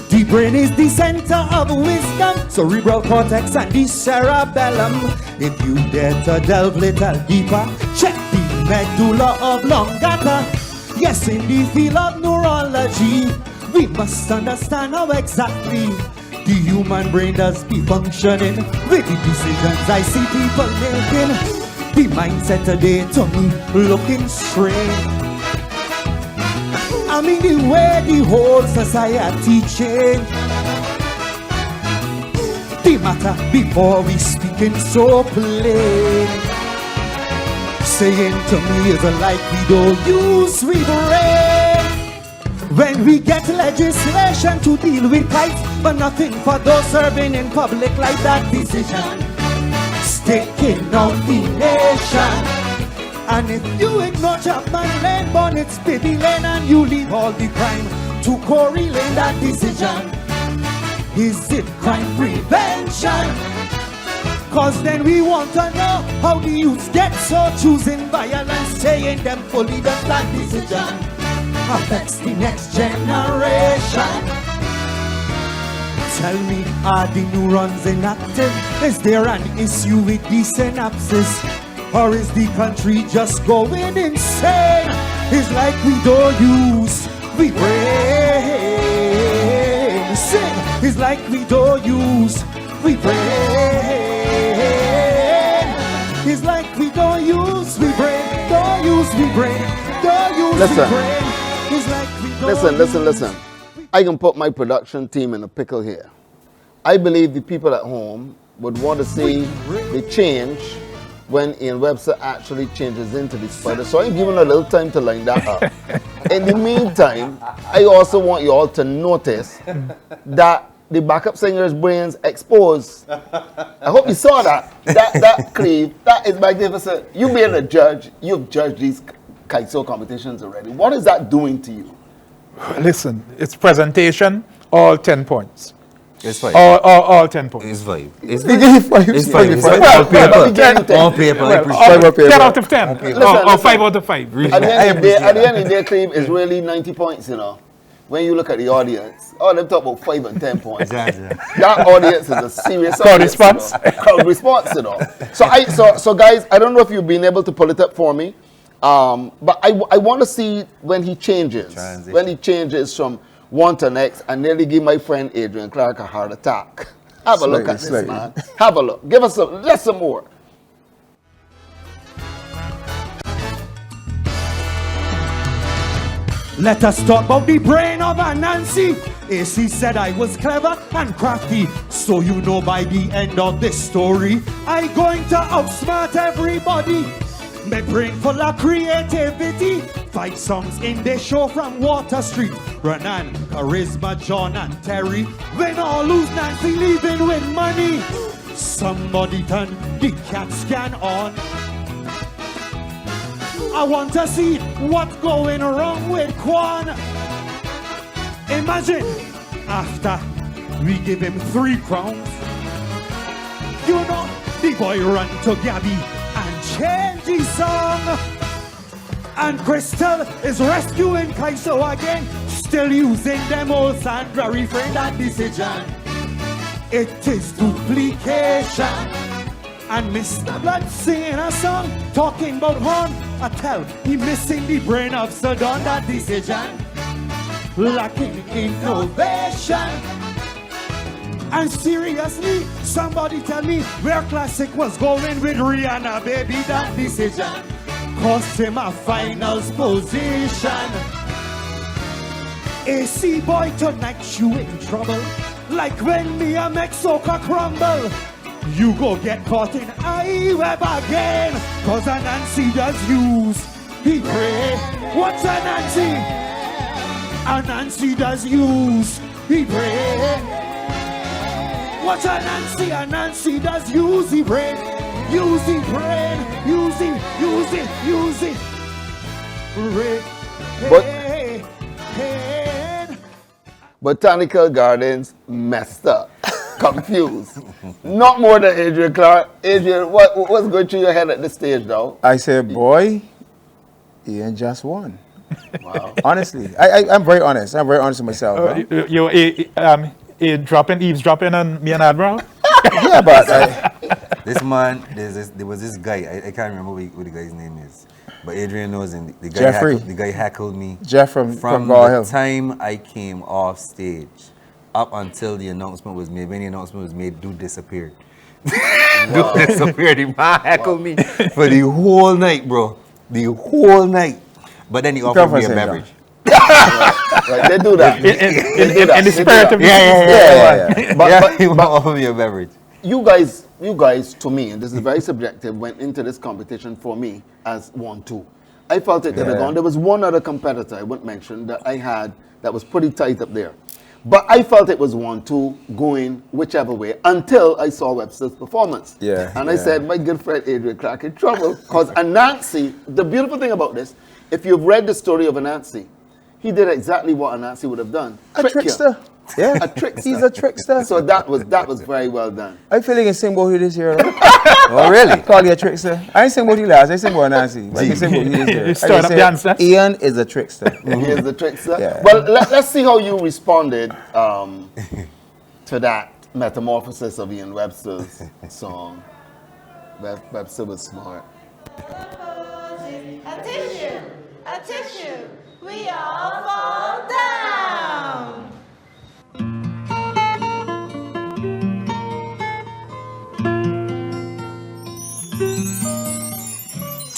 The brain is the center of wisdom, cerebral cortex and the cerebellum. If you dare to delve little deeper, check the medulla oblongata. Yes, in the field of neurology, we must understand how exactly the human brain does be functioning with the decisions I see people making. The mindset today to me looking strange. I mean the way the whole society changed. The matter before we speaking so plain. Saying to me is like we don't use we brain. When we get legislation to deal with rights, but nothing for those serving in public life. That decision sticking out the nation. And if you ignore Chapman Lane, Bonnet's Baby Lane, and you leave all the crime to Corey Lane, that decision, is it crime prevention? Cause then we want to know how the youths get so choosing violence, saying them fully does that decision affects the next generation. Tell me, are the neurons inactive? Is there an issue with the synapses? Or is the country just going insane? It's like we don't use we brain. Sing. It's like we don't use we brain. It's like we don't use we brain. Don't use we brain. Don't use we brain. It's like we don't Listen. I can put my production team in a pickle here. I believe the people at home would want to see the change when Ian Webster actually changes into the spider. So I'm giving a little time to line that up. In the meantime, I also want you all to notice that the backup singer's brains exposed. I hope you saw that. That Cleve, that is magnificent. You being a judge, you've judged these kitesurf competitions already. What is that doing to you? Listen, it's presentation, all 10 points. It's fine. All 10 points. It's fine. It's fine. It's fine. Well, On paper. I appreciate 10 out of 10. Or 5 out of 5. At the end of the day, Cleve, is really 90 points, you know. When you look at the audience, them talk about 5 and 10 points. Exactly. That audience is a serious crowd audience, response. You know. Crowd response, you know. So guys, I don't know if you've been able to pull it up for me, but I want to see when he changes. Transition. When he changes from one to next, and nearly give my friend Adrian Clarke a heart attack. Have a look at this, man. Have a look. Give us just some more. Let us talk about the brain of a Nancy. AC said I was clever and crafty, so you know by the end of this story, I'm going to outsmart everybody. My brain full of creativity. 5 songs in the show from Water Street. Renan, Charisma, John and Terry. Win or lose, Nancy leaving with money. Somebody turn the CAT scan on. I want to see what's going wrong with Quan. Imagine after we give him 3 crowns, you know, the boy run to Gabby and change his song. And Crystal is rescuing Kaiso again, still using them old Sandra refrain. That decision, it is duplication. And Mr. Blood singing a song, talking about horn. I tell he missing the brain of Saddam. That decision, lacking innovation. And seriously, somebody tell me where Classic was going with Rihanna, baby. That decision cost him a finals position. AC boy, tonight you in trouble. Like when me and Mexico crumble. You go get caught in Iweb again. Cause a Nancy does use he pray. What's a Nancy? A Nancy does use he pray. What's a Nancy? A Nancy does use he brain. Use the brain. Use it. Botanical Gardens messed up. Confused. Not more than Adrian Clarke. Adrian, what's going through your head at this stage, though? I said, boy, Ian just won. Wow. Honestly, I'm very honest. I'm very honest with myself. Eavesdropping on me and Admiral? Yeah, but this man, there was this guy. I can't remember what the guy's name is. But Adrian knows him. The guy Jeffrey. the guy heckled me. Jeff from the time I came off stage up until the announcement was made. When the announcement was made, dude disappeared. Dude disappeared. The man heckled me for the whole night, bro. The whole night. But then he offered me a beverage. Right, they do that. In the spirit of yeah. But he offered me a beverage. You guys, to me, and this is very subjective, went into this competition for me as 1-2. I felt it could have gone. There was one other competitor I wouldn't mention that I had that was pretty tight up there. But I felt it was 1-2 going whichever way until I saw Webster's performance. And I said, my good friend Adrian Clarke in trouble. Because Anansi, the beautiful thing about this, if you've read the story of Anansi, he did exactly what Anansi would have done. A trickster. Yeah. A trickster. He's a trickster. So that was very well done. I feel like I sing about you this year. Oh, really? Call you a trickster. I ain't sing about you last. I sing about Nancy. But I sing about you this year. You start up the answer. Ian is a trickster. He is the trickster. Yeah. Well, let's see how you responded to that metamorphosis of Ian Webster's song. Webster was smart. A tissue, we all fall down.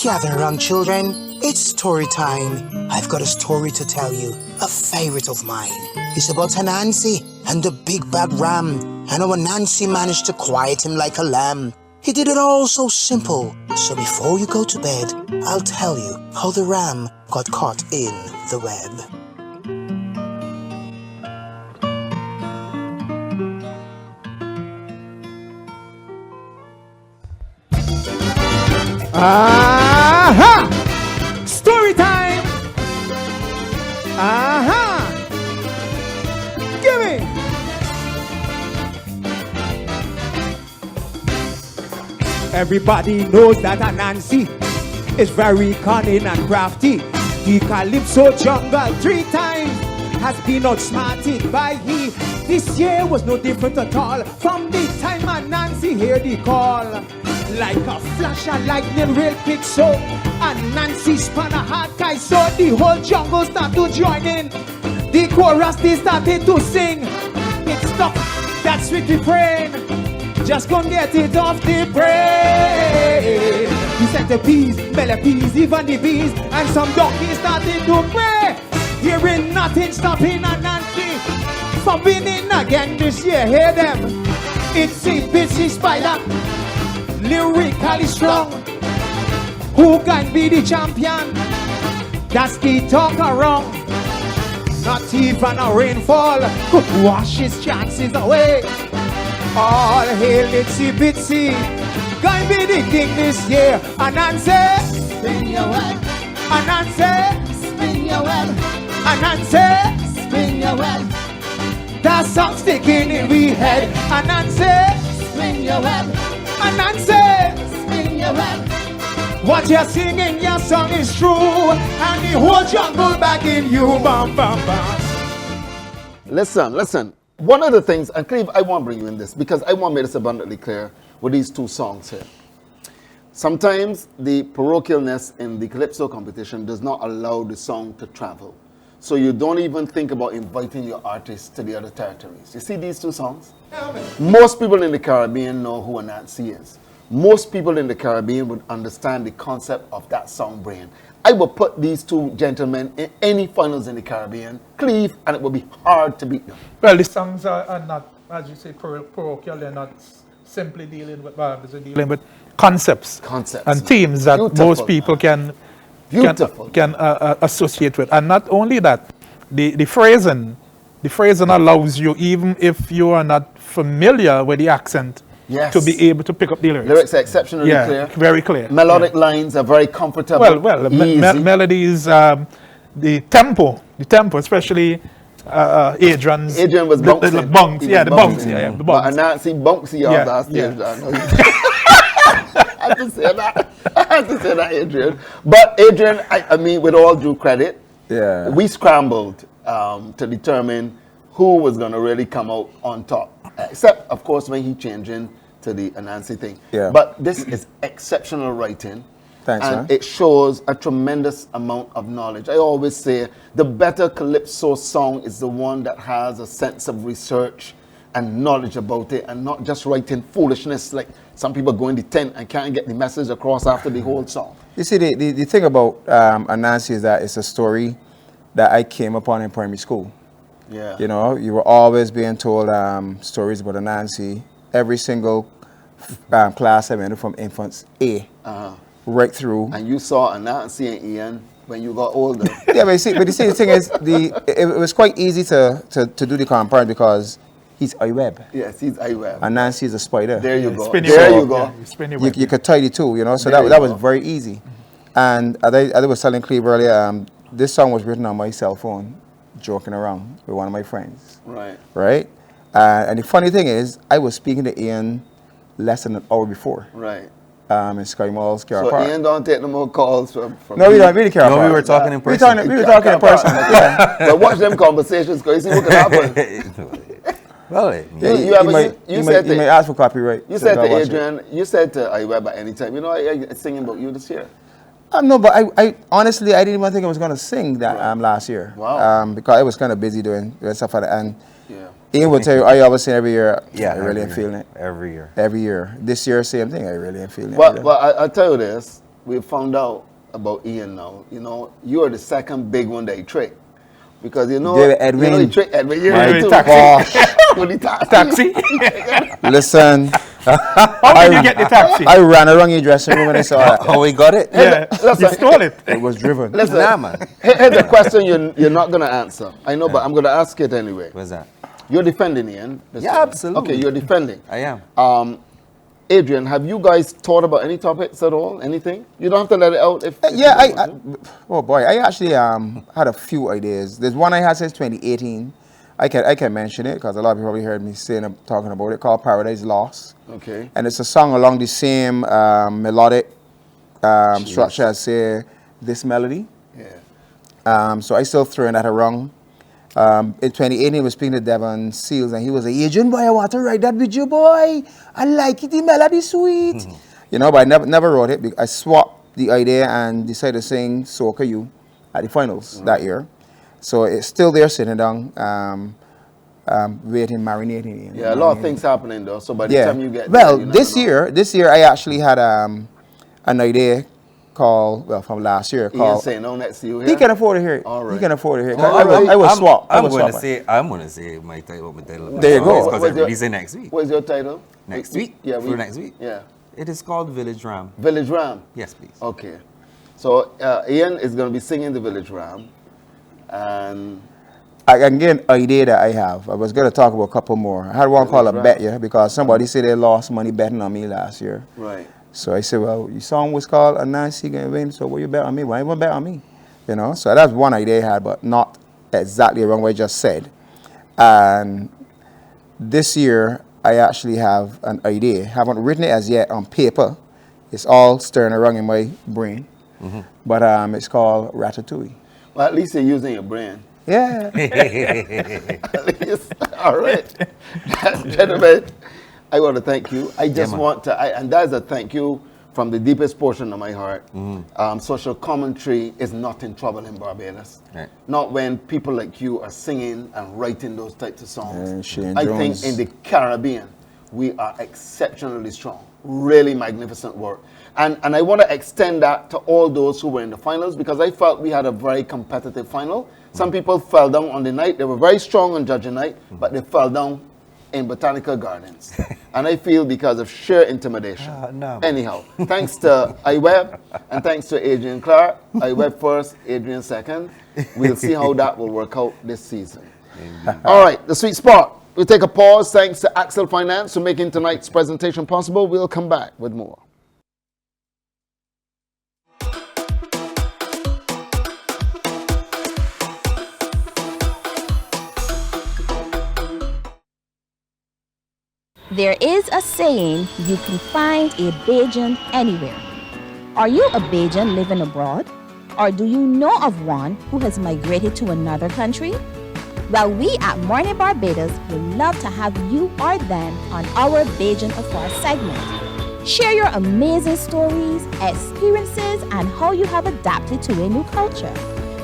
Gather around, children. It's story time. I've got a story to tell you, a favorite of mine. It's about Anansi and the big bad ram, and how Nancy managed to quiet him like a lamb. He did it all so simple. So before you go to bed, I'll tell you how the ram got caught in the web. Aha! Story time! Aha! Give me! Everybody knows that Anansi is very cunning and crafty. The Calypso jungle 3 times has been outsmarted by he. This year was no different at all. From the time Anansi heard the call, like a flash of lightning real quick, so Anansi spun a hard guy, so the whole jungle started to join in. The chorus they started to sing. It's stuck, that's with the brain. Just go get it off the brain. The centipedes, millipedes, even the bees, and some donkeys started to pray. Hearing nothing stopping Anansi from winning again this year. Hear them. It's a bitchy spider, lyrically strong. Who can be the champion? That's the talk around. Not even a rainfall could wash his chances away. All hail Itsy Bitsy, gonna be the king this year. Anansi, spin your web. Anansi, spin your web. Anansi, spin your web. That song sticking in we head. Anansi, spin your web. Anansi, spin your web. What you're singing, your song is true, and the whole jungle back in you. Bam, bam, bam. Listen. One of the things, and Cleve, I want to bring you in this because I want to make this abundantly clear with these 2 songs here. Sometimes the parochialness in the Calypso competition does not allow the song to travel. So you don't even think about inviting your artists to the other territories. You see these 2 songs? Most people in the Caribbean know who Anansi is. Most people in the Caribbean would understand the concept of that song brain. I would put these 2 gentlemen in any finals in the Caribbean, Cleve, and it would be hard to beat them. Well, the songs are not, as you say, parochial. They're not simply dealing with vibes. They're dealing with concepts and themes that most people can associate with. And not only that, the phrasing allows you, even if you are not familiar with the accent, to be able to pick up the lyrics. Lyrics are exceptionally clear. Very clear. Melodic lines are very comfortable. Well, melodies, the tempo, especially Adrian's. Adrian was bouncy. The bunks. But Anansi bouncy on that stage. I have to say that, Adrian. But Adrian, I mean, with all due credit, we scrambled to determine who was going to really come out on top. Except, of course, when he changed into the Anansi thing. But this is exceptional writing. Thanks, and man. it shows a tremendous amount of knowledge. I always say the better calypso song is the one that has a sense of research and knowledge about it, and not just writing foolishness like some people go in the tent and can't get the message across after the whole song. You see, the thing about Anansi is that it's a story that I came upon in primary school. Yeah. You know, you were always being told stories about Anansi. Every single class I went from infants A right through. And you saw Anansi and Ian when you got older. Yeah, but you see, the thing is, it was quite easy to do the comparison because he's Iweb. Yes, he's Iweb. And Nancy is a spider. There you go. Spinny There web. you go. Yeah, spinny web. You could tie the two, you know, so There you that was go. very easy. And as I was telling Cleve earlier, this song was written on my cell phone, joking around with one of my friends. Right. Right? And the funny thing is, I was speaking to Ian less than an hour before. Right. In Sky Mall's Care So Park. Ian don't take no more calls from No, we don't really care No, about we were it. talking in We person. were talking in person. Yeah. But watch them conversations, because you see what can happen. Well, You may ask for copyright. You so said don't to watch it. Adrian, you said to Iweb at any time, you know, I'm singing about you this year. No, but I honestly, I didn't even think I was going to sing that last year. Wow. Because I was kind of busy doing stuff like that. And Yeah. Ian would tell you, I always say every year, Yeah, I really every ain't feeling it. Every year. Every year. This year, same thing, I really ain't feeling it. But I'll tell you this, we found out about Ian now. You know, you are the second big one that he tricked. Because you know, David Edwin. you know he tricked Edwin. You My know, taxi. with the taxi. Listen. How did you get the taxi? I ran around your dressing room and I saw it. How we got it? Yeah, you stole it. It was driven. Listen, Nah, man. here's a question you're not going to answer. I know, but I'm going to ask it anyway. What's that? You're defending Ian. this Yeah, year. absolutely. Okay, you're defending. I am. Adrian, have you guys thought about any topics at all? Anything? You don't have to let it out if Yeah, you don't want to. oh boy, I actually had a few ideas. There's one I had since 2018. I can mention it because a lot of people probably heard me talking about it, called Paradise Lost. Okay. And it's a song along the same melodic structure as, say, this melody. Yeah. So I still throwing that around. In 2018, he was speaking to Devon Seals, and he was like, Adrian, boy, I want to write that with you, boy. I like it, the melody sweet. You know, but I never wrote it. I swapped the idea and decided to sing Soca You at the finals that year. So it's still there sitting down, waiting, marinating. Yeah, a lot of things happening though. So by the time you get well, there, you this year I actually had an idea called, well, from last year, Ian called. saying no next to you here. He can afford to hear it. All right. He can afford to hear it. Well, I was swap. I'm going to say my title. There you go. Because I'm releasing next week. What's your title? Next week? Yeah, For next week? Yeah. It is called Village Ram. Village Ram. Yes, please. Okay. So Ian is going to be singing the Village Ram, and I can get an idea that I have. I was going to talk about a couple more. I had one called a bet, yeah, because somebody said they lost money betting on me last year. right. So I said, well, your song was called Anansi Gonna Win, so what you bet on me? Why you want to bet on me? You know, so that's one idea I had, but not exactly around what I just said. And this year, I actually have an idea. Haven't written it as yet on paper. It's all stirring around in my brain. But it's called Ratatouille. Well, at least you're using your brain. Yeah. At least. All right. Gentlemen, I want to thank you. I just want to, and that's a thank you from the deepest portion of my heart. Social commentary is not in trouble in Barbados. Right. Not when people like you are singing and writing those types of songs. Shane I Jones. think in the Caribbean, we are exceptionally strong. Really magnificent work. And I want to extend that to all those who were in the finals, because I felt we had a very competitive final. Some people fell down on the night. They were very strong on judging night, but they fell down in Botanical Gardens. And I feel because of sheer intimidation. No. Anyhow, thanks to Iweb and thanks to Adrian Clarke. Iweb first, Adrian second. We'll see how that will work out this season. All right, the sweet spot. We'll take a pause. Thanks to Axel Finance for making tonight's presentation possible. We'll come back with more. There is a saying, you can find a Bajan anywhere. Are you a Bajan living abroad? Or do you know of one who has migrated to another country? Well, we at Morning Barbados would love to have you or them on our Bajan Affair segment. Share your amazing stories, experiences, and how you have adapted to a new culture.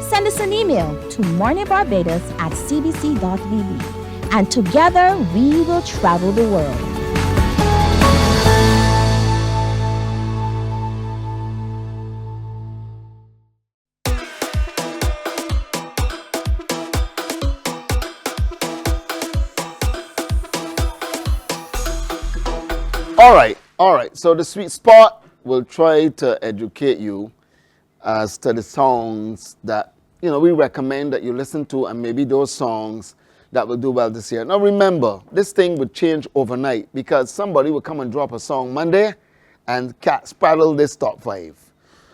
Send us an email to morningbarbados@cbc.vb, and together we will travel the world. All right. So the sweet spot will try to educate you as to the songs that we recommend that you listen to, and maybe those songs that will do well this year. Now remember, this thing would change overnight because somebody would come and drop a song Monday, and cats paddle this top 5.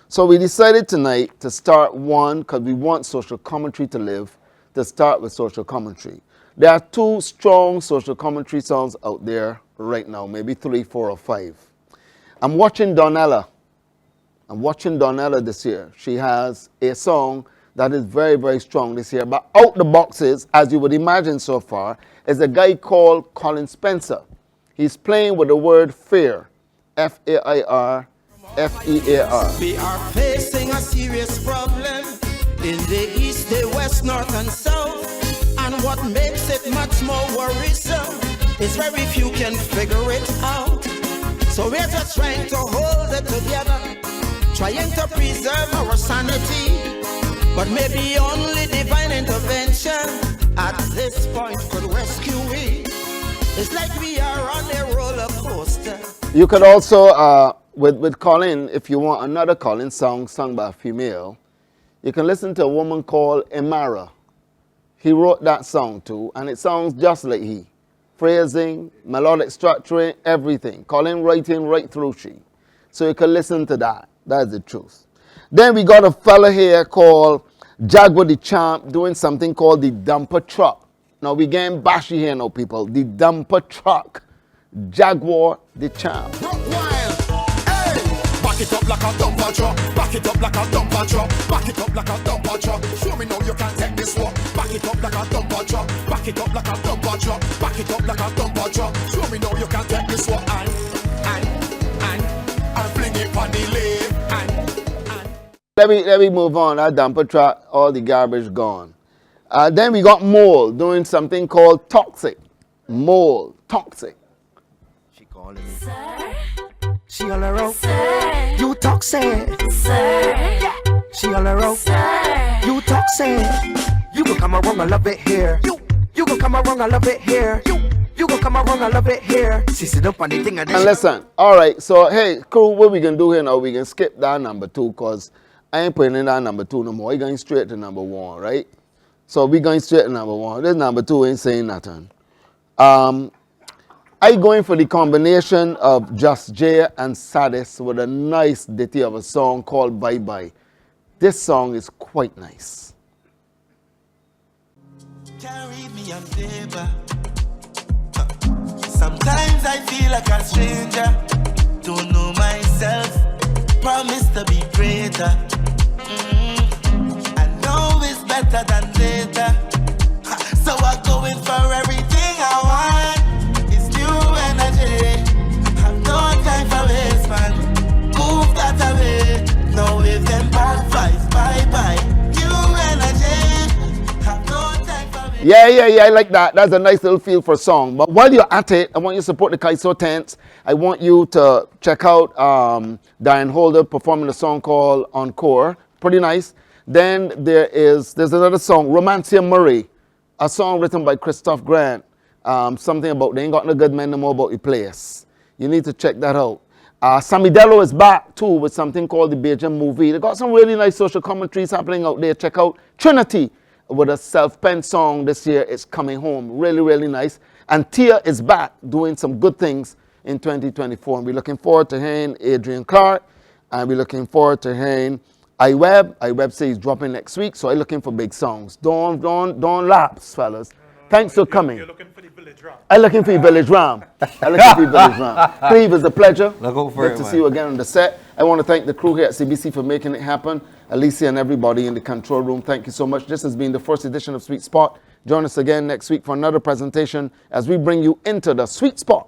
So we decided tonight to start one, because we want social commentary to live, to start with social commentary. There are 2 strong social commentary songs out there right now, maybe 3, 4, or 5. I'm watching Donella this year. She has a song that is very, very strong this year. But out the boxes, as you would imagine so far, is a guy called Colin Spencer. He's playing with the word fear, F-A-I-R, F-E-A-R. We are facing a serious problem in the east, the west, north, and south. And what makes it much more worrisome is very few can figure it out. So we're just trying to hold it together, trying to preserve our sanity. But maybe only divine intervention at this point could rescue we. It's like we are on a roller coaster. You could also, with Colin, if you want another Colin song sung by a female, you can listen to a woman called Amara. He wrote that song too, and it sounds just like he. Phrasing, melodic structuring, everything. Colin writing right through she. So you can listen to that. That's the truth. Then we got a fella here called Jaguar the Champ doing something called the dumper truck. Now we getting bashy here now, people. The dumper truck. Jaguar the Champ. Back it up like a dumper truck. Back it up like a dumper truck. Back it up like a dumper truck. Show me now you can take this walk. Back it up like a dumper truck. Back it up like a dumper truck. Back it up like a dumper truck. Show me now you can take this walk. And fling it on the lane. Let me move on. That dumper truck, all the garbage gone. Then we got Mole doing something called Toxic. Mole, Toxic. She calling me. Sir. She all around. Sir. You toxic. Sir. She all around. Sir. You toxic. You can come around, I love it here. You can come around, I love it here. You can come around, I love it here. She sit up on the thing and listen, all right, so hey, cool, what we can do here now, we can skip that number 2, because I ain't putting in that number 2 no more. We're going straight to number 1, right? So we going straight to number 1. This number 2 ain't saying nothing. I going for the combination of Just Jay and Sadis with a nice ditty of a song called Bye Bye. This song is quite nice. Carry me on paper. Sometimes I feel like a stranger. Don't know myself. Promise to be greater. I know it's better than later. So I'm going for everything I want. It's new energy. Have no time for waste, man. Move that away. No if them bad vibes. Bye bye. New energy. Have no time for waste. Yeah, I like that. That's a nice little feel for a song. But while you're at it, I want you to support the Kaiso Tents. I want you to check out Diane Holder performing a song called Encore. Pretty nice. Then there's another song, Romancia Murray, a song written by Christoph Grant. Something about they ain't got no good men no more about the place. You need to check that out. Samidello is back too with something called the Beijing Movie. They got some really nice social commentaries happening out there. Check out Trinity with a self-penned song this year. It's coming home. Really, really nice. And Tia is back doing some good things in 2024. And we're looking forward to hearing Adrian Clarke. And we're looking forward to hearing Iweb. Iweb says he's dropping next week. So I'm looking for big songs. Don't lapse, fellas. Thanks for coming. You're looking for the Village Ram. I'm looking for the Village Ram. Cleve, it's a pleasure. Good to see you again on the set. I want to thank the crew here at CBC for making it happen. Alicia and everybody in the control room, thank you so much. This has been the first edition of Sweet Spot. Join us again next week for another presentation as we bring you into the Sweet Spot